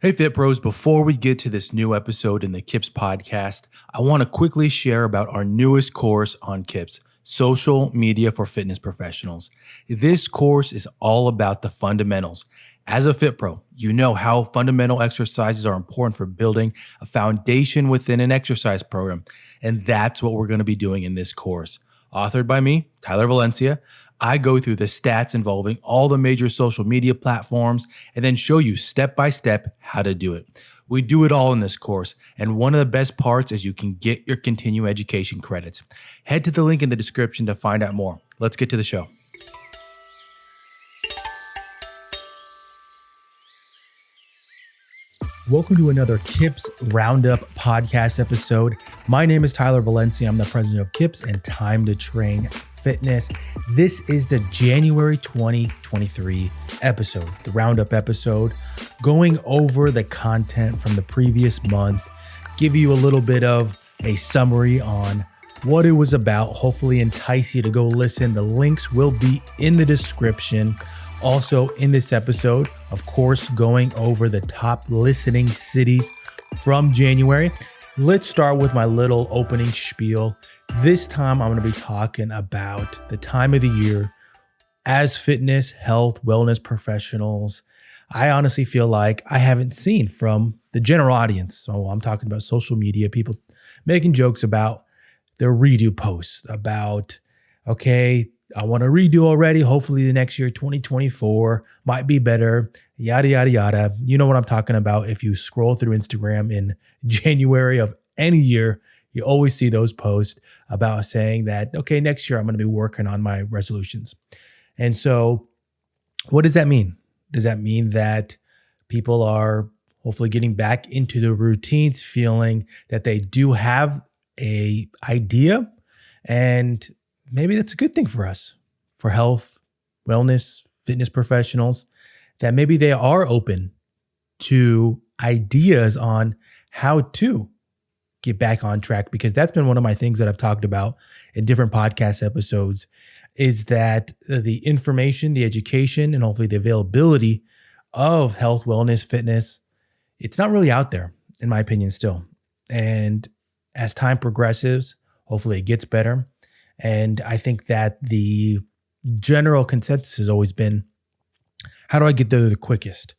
Hey Fit Pros, before we get to this new episode in the KIPS podcast, I want to quickly share about our newest course on KIPS, Social Media for Fitness Professionals. This course is all about the fundamentals. As a Fit Pro, you know how fundamental exercises are important for building a foundation within an exercise program, and that's what we're going to be doing in this course. Authored by me, Tyler Valencia, I go through the stats involving all the major social media platforms and then show you step by step how to do it. We do it all in this course, and one of the best parts is you can get your continuing education credits. Head to the link in the description to find out more. Let's get to the show. Welcome to another KIPS Roundup podcast episode. My name is Tyler Valencia. I'm the president of KIPS and Time to Train Fitness. This is the January 2023 episode, the Roundup episode, going over the content from the previous month, give you a little bit of a summary on what it was about, hopefully entice you to go listen. The links will be in the description. Also in this episode, of course, going over the top listening cities from January. Let's start with my little opening spiel. This time, I'm going to be talking about the time of the year as fitness, health, wellness professionals. I honestly feel like I haven't seen from the general audience. So I'm talking about social media, people making jokes about their redo posts about, okay, I want to redo already. Hopefully the next year, 2024, might be better, yada, yada, yada. You know what I'm talking about. If you scroll through Instagram in January of any year, you always see those posts about saying that, okay, next year I'm going to be working on my resolutions. And so what does that mean? Does that mean that people are hopefully getting back into the routines, feeling that they do have an idea? And maybe that's a good thing for us, for health, wellness, fitness professionals, that maybe they are open to ideas on how to get back on track, because that's been one of my things that I've talked about in different podcast episodes, is that the information, the education, and hopefully the availability of health, wellness, fitness, it's not really out there, in my opinion, still. And as time progresses, hopefully it gets better. And I think that the general consensus has always been, how do I get there the quickest?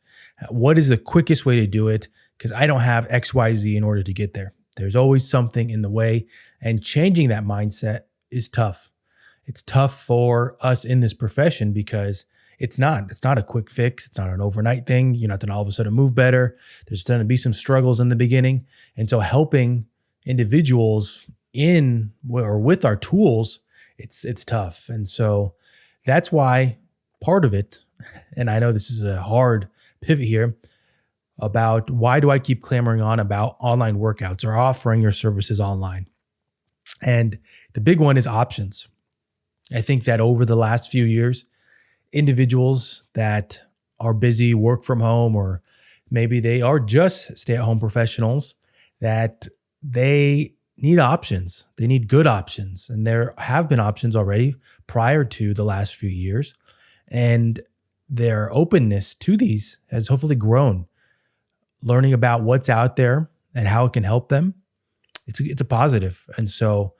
What is the quickest way to do it? Because I don't have X, Y, Z in order to get there. There's always something in the way, and changing that mindset is tough. It's tough for us in this profession because it's not a quick fix. It's not an overnight thing. You're not going to all of a sudden move better. There's going to be some struggles in the beginning. And so helping individuals in or with our tools, it's tough. And so that's why part of it, and I know this is a hard pivot here, about why do I keep clamoring on about online workouts or offering your services online? And the big one is options. I think that over the last few years, individuals that are busy, work from home, or maybe they are just stay-at-home professionals, that they need options. They need good options. And there have been options already prior to the last few years. And their openness to these has hopefully grown. Learning about what's out there and how it can help them, it's a positive. And so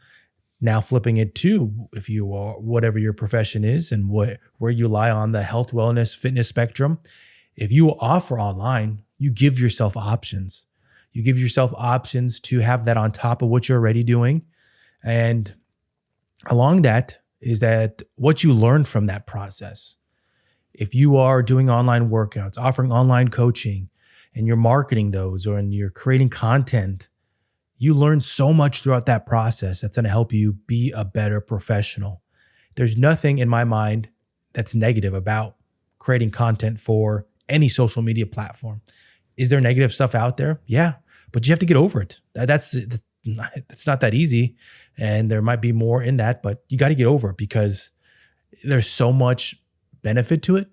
now flipping it to, if you are, whatever your profession is and where you lie on the health, wellness, fitness spectrum, if you offer online, you give yourself options. You give yourself options to have that on top of what you're already doing. And along that is that what you learned from that process. If you are doing online workouts, offering online coaching, and you're marketing those, or and you're creating content, you learn so much throughout that process that's going to help you be a better professional. There's nothing in my mind that's negative about creating content for any social media platform. Is there negative stuff out there? Yeah, but you have to get over it. It's not that easy, and there might be more in that, but you got to get over it because there's so much benefit to it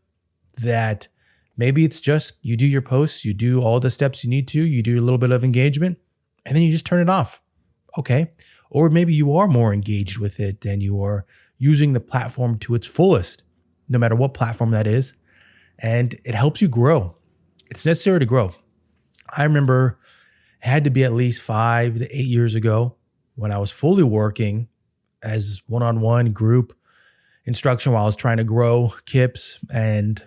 that maybe it's just you do your posts, you do all the steps you need to, you do a little bit of engagement, and then you just turn it off. Okay. Or maybe you are more engaged with it and you are using the platform to its fullest, no matter what platform that is. And it helps you grow. It's necessary to grow. I remember it had to be at least 5 to 8 years ago when I was fully working as one-on-one group instruction while I was trying to grow KIPS, and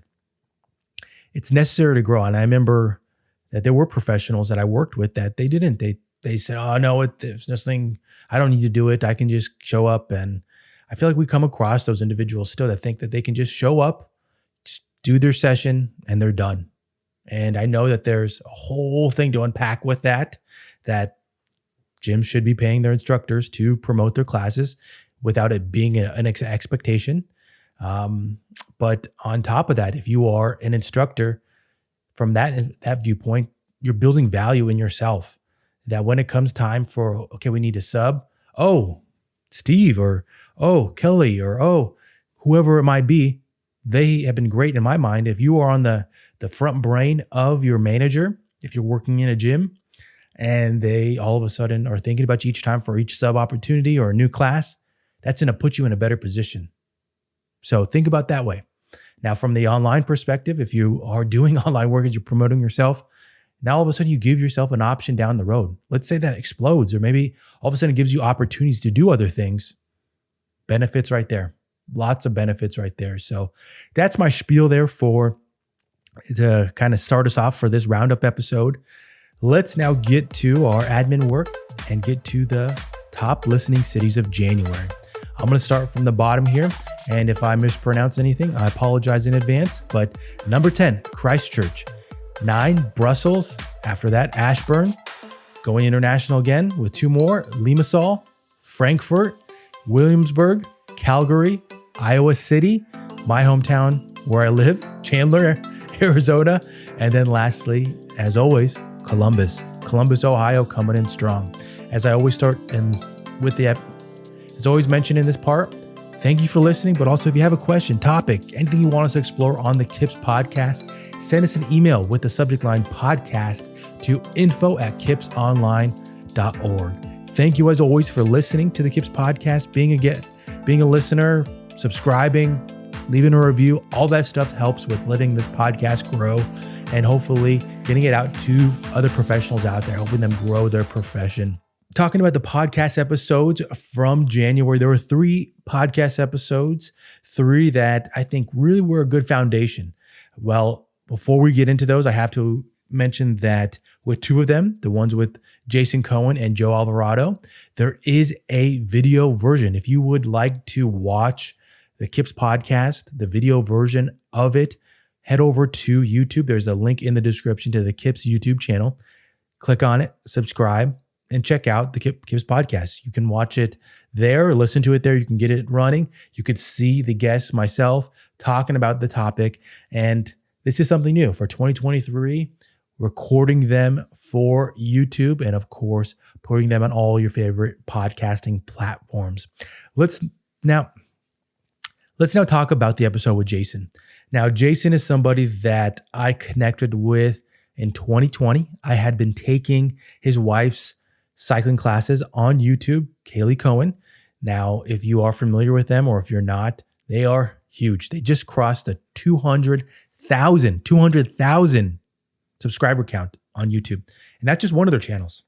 it's necessary to grow. And I remember that there were professionals that I worked with that they didn't. They said, "Oh no, there's nothing. I don't need to do it. I can just show up." And I feel like we come across those individuals still that think that they can just show up, just do their session, and they're done. And I know that there's a whole thing to unpack with that gyms should be paying their instructors to promote their classes without it being an expectation. But on top of that, if you are an instructor from that viewpoint, you're building value in yourself. That when it comes time for, okay, we need a sub, oh, Steve, or oh, Kelly, or oh, whoever it might be, they have been great in my mind. If you are on the front brain of your manager, if you're working in a gym and they all of a sudden are thinking about you each time for each sub opportunity or a new class, that's going to put you in a better position. So think about that way. Now, from the online perspective, if you are doing online work as you're promoting yourself, now all of a sudden you give yourself an option down the road. Let's say that explodes, or maybe all of a sudden it gives you opportunities to do other things. Benefits right there. Lots of benefits right there. So that's my spiel there to kind of start us off for this Roundup episode. Let's now get to our admin work and get to the top listening cities of January. I'm going to start from the bottom here. And if I mispronounce anything, I apologize in advance. But number 10, Christchurch. 9, Brussels. After that, Ashburn. Going international again with 2 more, Limassol, Frankfurt, Williamsburg, Calgary, Iowa City, my hometown where I live, Chandler, Arizona. And then lastly, as always, Columbus, Ohio, coming in strong. As I always start it's always mentioned in this part, thank you for listening, but also if you have a question, topic, anything you want us to explore on the KIPS podcast, send us an email with the subject line podcast to info@kipsonline.org. Thank you as always for listening to the KIPS podcast, being a listener, subscribing, leaving a review. All that stuff helps with letting this podcast grow and hopefully getting it out to other professionals out there, helping them grow their profession. Talking about the podcast episodes from January, there were 3 podcast episodes, 3 that I think really were a good foundation. Well, before we get into those, I have to mention that with 2 of them, the ones with Jason Cohen and Joe Alvarado, there is a video version. If you would like to watch the KIPS podcast, the video version of it, head over to YouTube. There's a link in the description to the KIPS YouTube channel. Click on it, subscribe, and check out the KIPS podcast. You can watch it there, listen to it there. You can get it running. You could see the guests, myself, talking about the topic. And this is something new for 2023, recording them for YouTube and, of course, putting them on all your favorite podcasting platforms. Let's now talk about the episode with Jason. Now, Jason is somebody that I connected with in 2020. I had been taking his wife's cycling classes on YouTube, Kaylee Cohen. Now, if you are familiar with them or if you're not, they are huge. They just crossed the 200,000 subscriber count on YouTube. And that's just one of their channels.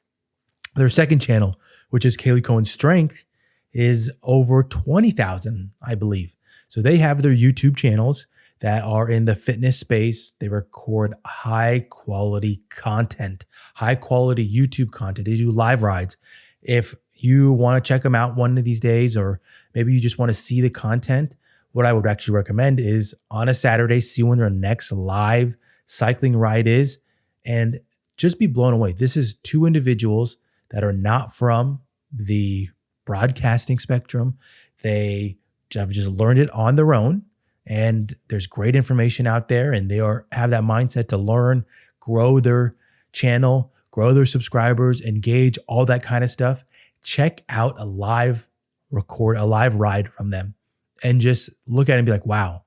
Their second channel, which is Kaylee Cohen's Strength, is over 20,000, I believe. So they have their YouTube channels that are in the fitness space. They record high quality content, high quality YouTube content. They do live rides. If you want to check them out one of these days, or maybe you just want to see the content, what I would actually recommend is on a Saturday, see when their next live cycling ride is, and just be blown away. This is 2 individuals that are not from the broadcasting spectrum. They have just learned it on their own. And there's great information out there, and they have that mindset to learn, grow their channel, grow their subscribers, engage, all that kind of stuff. Check out a live ride from them and just look at it and be like, wow,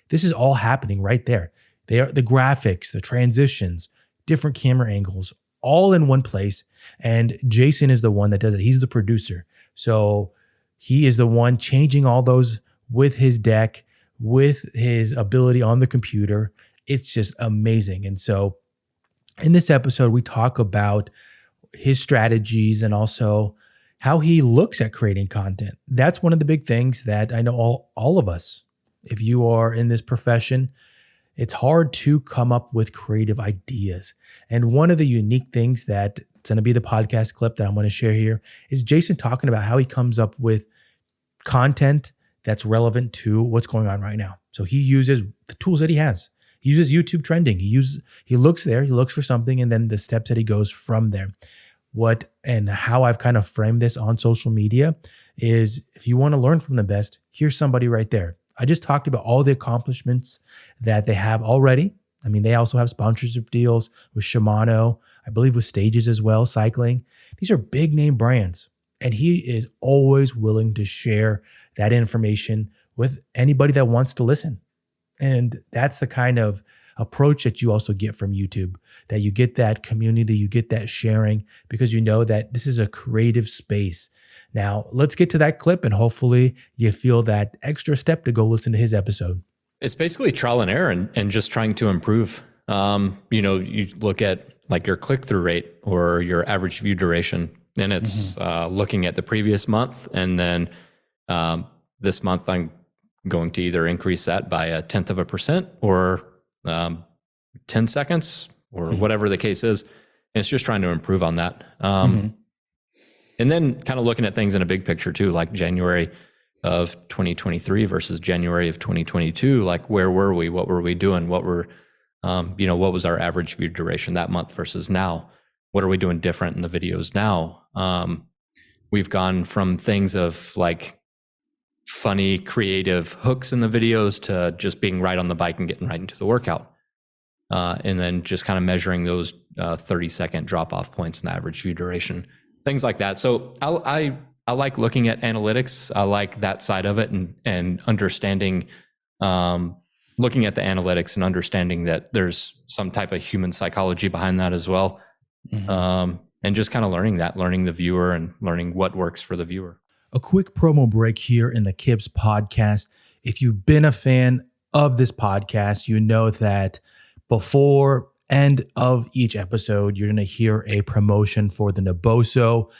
this is all happening right there. They are the graphics, the transitions, different camera angles, all in one place. And Jason is the one that does it. He's the producer. So he is the one changing all those with his deck, with his ability on the computer. It's just amazing. And so In this episode, we talk about his strategies and also how he looks at creating content. That's one of the big things that I know all of us, if you are in this profession, it's hard to come up with creative ideas. And one of the unique things that it's going to be the podcast clip that I'm going to share here is Jason talking about how he comes up with content that's relevant to what's going on right now. So he uses the tools that he has. He uses YouTube trending. He looks there, he looks for something, and then the steps that he goes from there. What and how I've kind of framed this on social media is if you want to learn from the best, here's somebody right there. I just talked about all the accomplishments that they have already. I mean, they also have sponsorship deals with Shimano, I believe with Stages as well, cycling. These are big name brands. And he is always willing to share that information with anybody that wants to listen. And that's the kind of approach that you also get from YouTube, that you get that community, you get that sharing because you know that this is a creative space. Now, let's get to that clip and hopefully you feel that extra step to go listen to his episode. It's basically trial and error and just trying to improve. You look at like your click-through rate or your average view duration, and it's looking at the previous month. And then this month, I'm going to either increase that by 0.1% or 10 seconds or whatever the case is. And it's just trying to improve on that. And then kind of looking at things in a big picture too, like January of 2023 versus January of 2022, like where were we? What were we doing? What was our average view duration that month versus now? What are we doing different in the videos now? We've gone from things of like funny, creative hooks in the videos to just being right on the bike and getting right into the workout. And then just kind of measuring those 30-second drop-off points in the average view duration, things like that. So I like looking at analytics. I like that side of it and understanding, looking at the analytics and understanding that there's some type of human psychology behind that as well. And just kind of learning the viewer and learning what works for the viewer. A quick promo break here in the KIPS podcast. If you've been a fan of this podcast, you know that before end of each episode, you're going to hear a promotion for the Naboso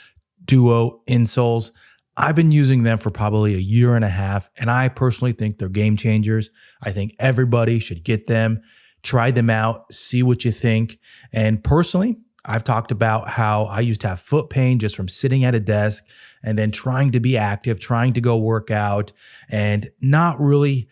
Duo insoles. I've been using them for probably a year and a half, and I personally think they're game changers. I think everybody should get them, try them out, see what you think. And personally, I've talked about how I used to have foot pain just from sitting at a desk and then trying to be active, trying to go work out and not really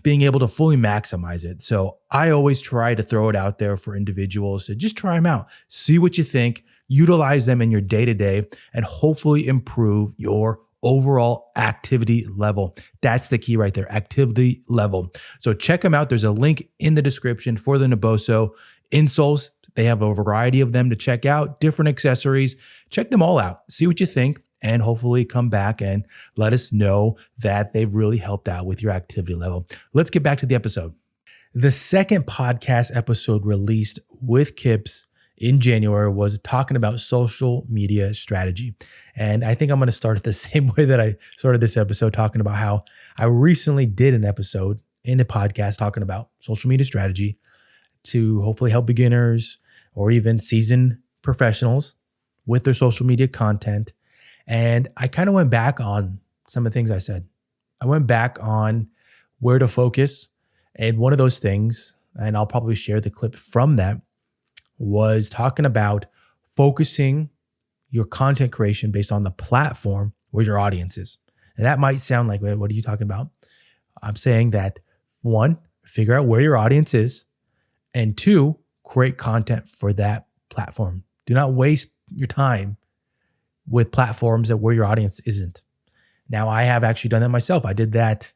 being able to fully maximize it. So I always try to throw it out there for individuals to just try them out, see what you think, utilize them in your day-to-day, and hopefully improve your overall activity level. That's the key right there, activity level. So check them out. There's a link in the description for the Naboso insoles. They have a variety of them to check out, different accessories. Check them all out. See what you think, and hopefully come back and let us know that they've really helped out with your activity level. Let's get back to the episode. The second podcast episode released with KIPS in January was talking about social media strategy. And I think I'm going to start it the same way that I started this episode, talking about how I recently did an episode in a podcast talking about social media strategy to hopefully help beginners or even seasoned professionals with their social media content. And I kind of went back on some of the things I said. I went back on where to focus. And one of those things, and I'll probably share the clip from that, was talking about focusing your content creation based on the platform where your audience is. And that might sound like, wait, what are you talking about? I'm saying that 1, figure out where your audience is, and 2, create content for that platform. Do not waste your time with platforms that where your audience isn't. Now, I have actually done that myself. I did that,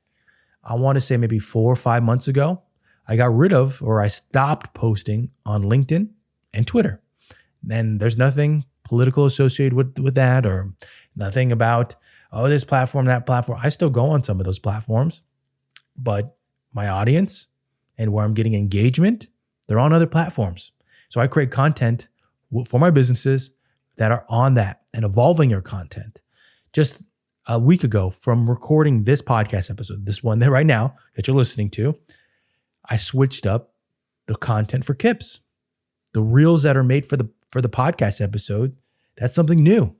I want to say maybe 4 or 5 months ago. I got rid of, or I stopped posting on LinkedIn and Twitter. And there's nothing political associated with that, or nothing about, oh, this platform, that platform. I still go on some of those platforms, but my audience and where I'm getting engagement, they're on other platforms. So I create content for my businesses that are on that and evolving your content. Just a week ago from recording this podcast episode, this one that right now that you're listening to, I switched up the content for KIPS. the reels that are made for the podcast episode, that's something new.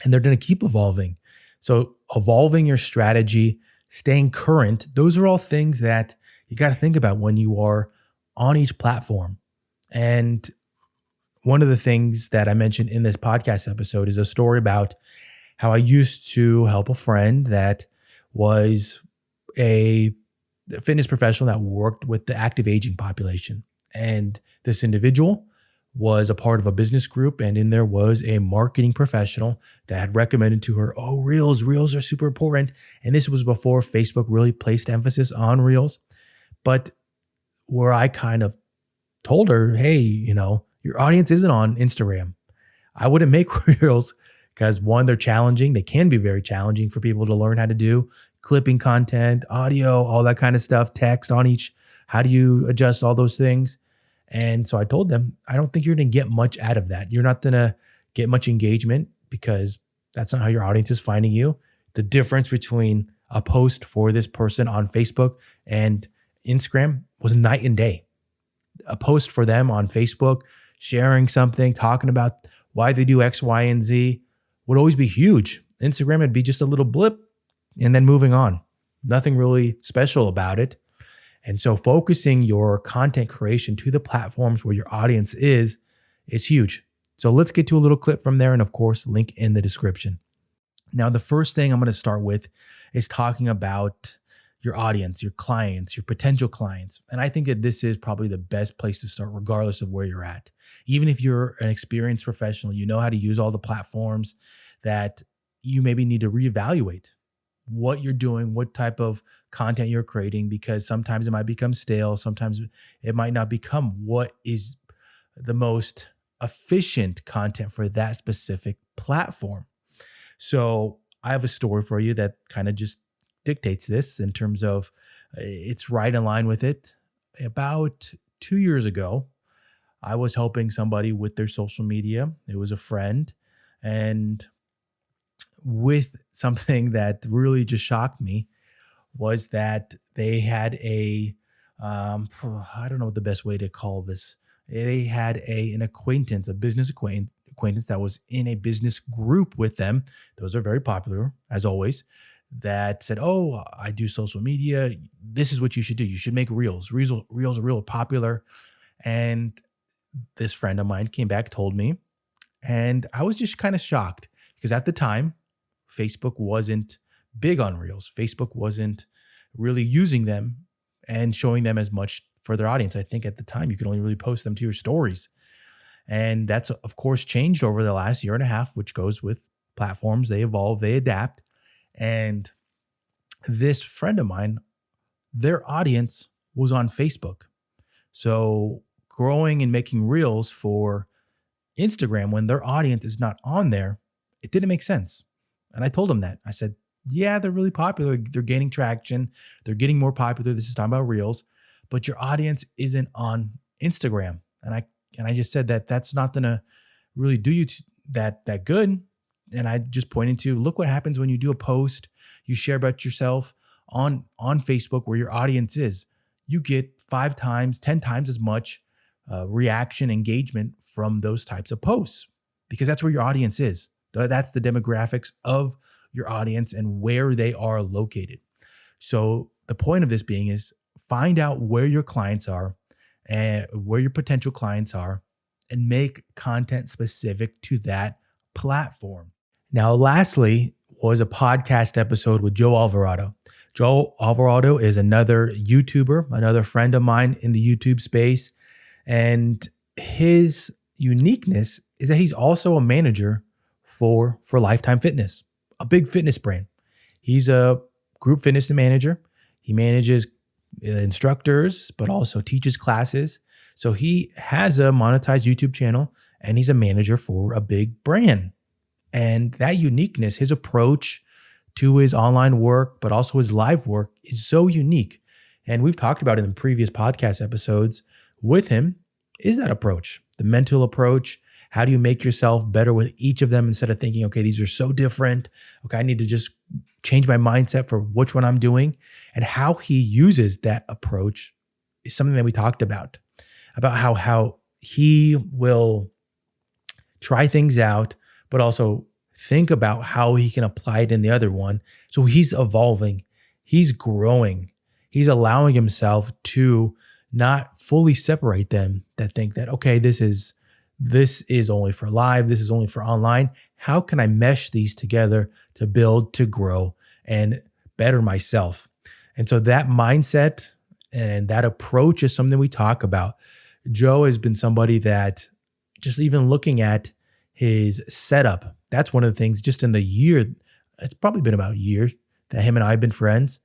And they're going to keep evolving. So evolving your strategy, staying current, those are all things that you got to think about when you are on each platform. And one of the things that I mentioned in this podcast episode is a story about how I used to help a friend that was a fitness professional that worked with the active aging population. And this individual was a part of a business group, and in there was a marketing professional that had recommended to her, oh, reels are super important. And this was before Facebook really placed emphasis on reels. But where I kind of told her, hey, your audience isn't on Instagram. I wouldn't make reels because one, they're challenging. They can be very challenging for people to learn how to do clipping content, audio, all that kind of stuff, text on each. How do you adjust all those things? And so I told them, I don't think you're going to get much out of that. You're not going to get much engagement because that's not how your audience is finding you. The difference between a post for this person on Facebook and Instagram was night and day. A post for them on Facebook, sharing something, talking about why they do X, Y, and Z would always be huge. Instagram would be just a little blip and then moving on. Nothing really special about it. And so focusing your content creation to the platforms where your audience is huge. So let's get to a little clip from there. And of course, link in the description. Now, the first thing I'm going to start with is talking about your audience, your clients, your potential clients. And I think that this is probably the best place to start, regardless of where you're at. Even if you're an experienced professional, you know how to use all the platforms, that you maybe need to reevaluate what you're doing, what type of content you're creating, because sometimes it might become stale. Sometimes it might not become what is the most efficient content for that specific platform. So I have a story for you that kind of just dictates this in terms of it's right in line with it. About 2 years ago, I was helping somebody with their social media. It was a friend, and with something that really just shocked me was that they had I don't know what the best way to call this. They had an acquaintance, a business acquaintance that was in a business group with them. Those are very popular, as always, that said, oh, I do social media. This is what you should do. You should make reels. Reels are real popular. And this friend of mine came back, told me, and I was just kind of shocked because at the time, Facebook wasn't big on reels. Facebook wasn't really using them and showing them as much for their audience. I think at the time you could only really post them to your stories. And that's, of course, changed over the last year and a half, which goes with platforms. They evolve, they adapt. And this friend of mine, their audience was on Facebook. So growing and making reels for Instagram when their audience is not on there, it didn't make sense. And I told him that. I said, yeah, they're really popular. They're gaining traction. They're getting more popular. This is talking about reels, but your audience isn't on Instagram. And I just said that that's not going to really do you that good. And I just pointed to, look what happens when you do a post, you share about yourself on Facebook where your audience is. You get 5 times, 10 times as much reaction, engagement from those types of posts, because that's where your audience is. That's the demographics of your audience and where they are located. So the point of this being is find out where your clients are and where your potential clients are and make content specific to that platform. Now, lastly was a podcast episode with Joe Alvarado. Joe Alvarado is another YouTuber, another friend of mine in the YouTube space. And his uniqueness is that he's also a manager for Lifetime Fitness, a big fitness brand. He's a group fitness manager. He manages instructors, but also teaches classes. So he has a monetized YouTube channel and he's a manager for a big brand. And that uniqueness, his approach to his online work, but also his live work is so unique. And we've talked about it in previous podcast episodes with him, is that approach, the mental approach. How do you make yourself better with each of them instead of thinking, okay, these are so different. Okay, I need to just change my mindset for which one I'm doing. And how he uses that approach is something that we talked about how he will try things out, but also think about how he can apply it in the other one. So he's evolving, he's growing, he's allowing himself to not fully separate them, that think that, okay, this is only for live, this is only for online. How can I mesh these together to build, to grow, and better myself? And so that mindset and that approach is something we talk about. Joe has been somebody that, just even looking at his setup, that's one of the things just in the year, it's probably been about a year that him and I have been friends.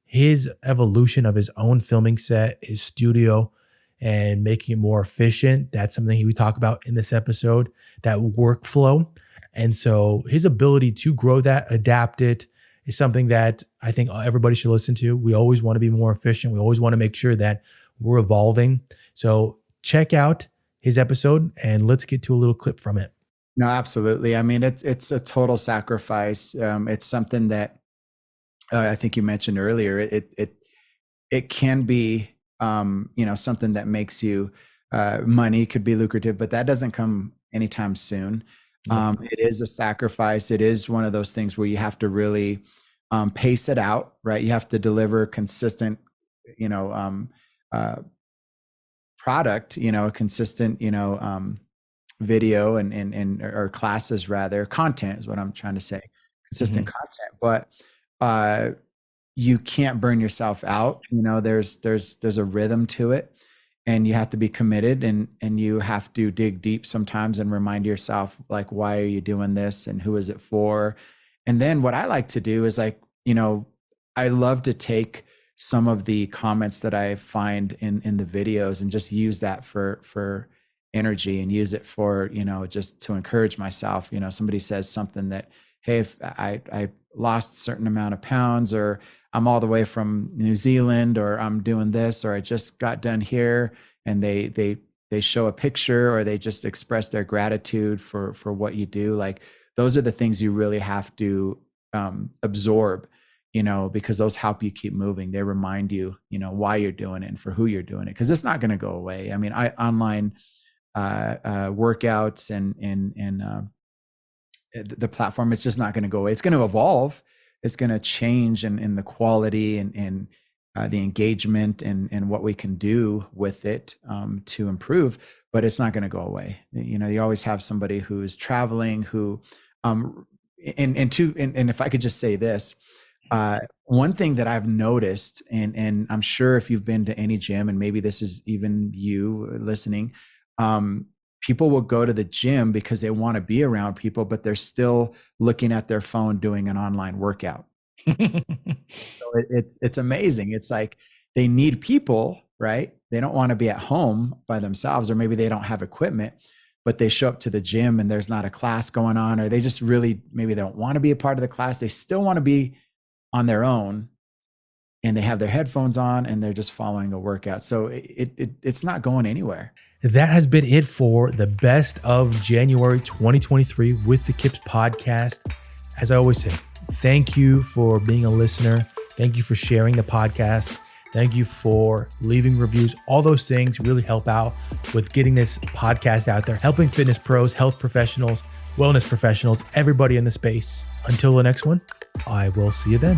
His evolution of his own filming set, his studio, and making it more efficient, that's something we talk about in this episode, that workflow. And so his ability to grow that, adapt it, is something that I think everybody should listen to. We always want to be more efficient. We always want to make sure that we're evolving. So check out his episode and let's get to a little clip from it. No, absolutely. I mean, it's a total sacrifice. It's something that I think you mentioned earlier. It can be, something that makes you money, could be lucrative, but that doesn't come anytime soon. It is a sacrifice. It is one of those things where you have to really pace it out, right? You have to deliver consistent, product, consistent, video and or classes, rather, content is what I'm trying to say, consistent content. But you can't burn yourself out. There's a rhythm to it, and you have to be committed, and you have to dig deep sometimes and remind yourself, like, why are you doing this and who is it for? And then what I like to do is, like, I love to take some of the comments that I find in the videos and just use that for energy, and use it for, just to encourage myself. Somebody says something that, hey, if I lost a certain amount of pounds, or I'm all the way from New Zealand, or I'm doing this, or I just got done here, and they show a picture, or they just express their gratitude for what you do. Like, those are the things you really have to absorb, because those help you keep moving. They remind you, why you're doing it and for who you're doing it, because it's not going to go away. I mean, online workouts and the platform, it's just not going to go away. It's going to evolve. It's going to change in the quality and the engagement and what we can do with it to improve, but it's not going to go away. You always have somebody who is traveling, who and if I could just say this, one thing that I've noticed, and I'm sure if you've been to any gym, and maybe this is even you listening, people will go to the gym because they want to be around people, but they're still looking at their phone doing an online workout. So it's amazing. It's like they need people, right? They don't want to be at home by themselves, or maybe they don't have equipment, but they show up to the gym and there's not a class going on, or they just really, maybe they don't want to be a part of the class. They still want to be on their own, and they have their headphones on and they're just following a workout. So it's not going anywhere. That has been it for the best of January 2023 with the KIPS podcast. As I always say, thank you for being a listener. Thank you for sharing the podcast. Thank you for leaving reviews. All those things really help out with getting this podcast out there, helping fitness pros, health professionals, wellness professionals, everybody in the space. Until the next one, I will see you then.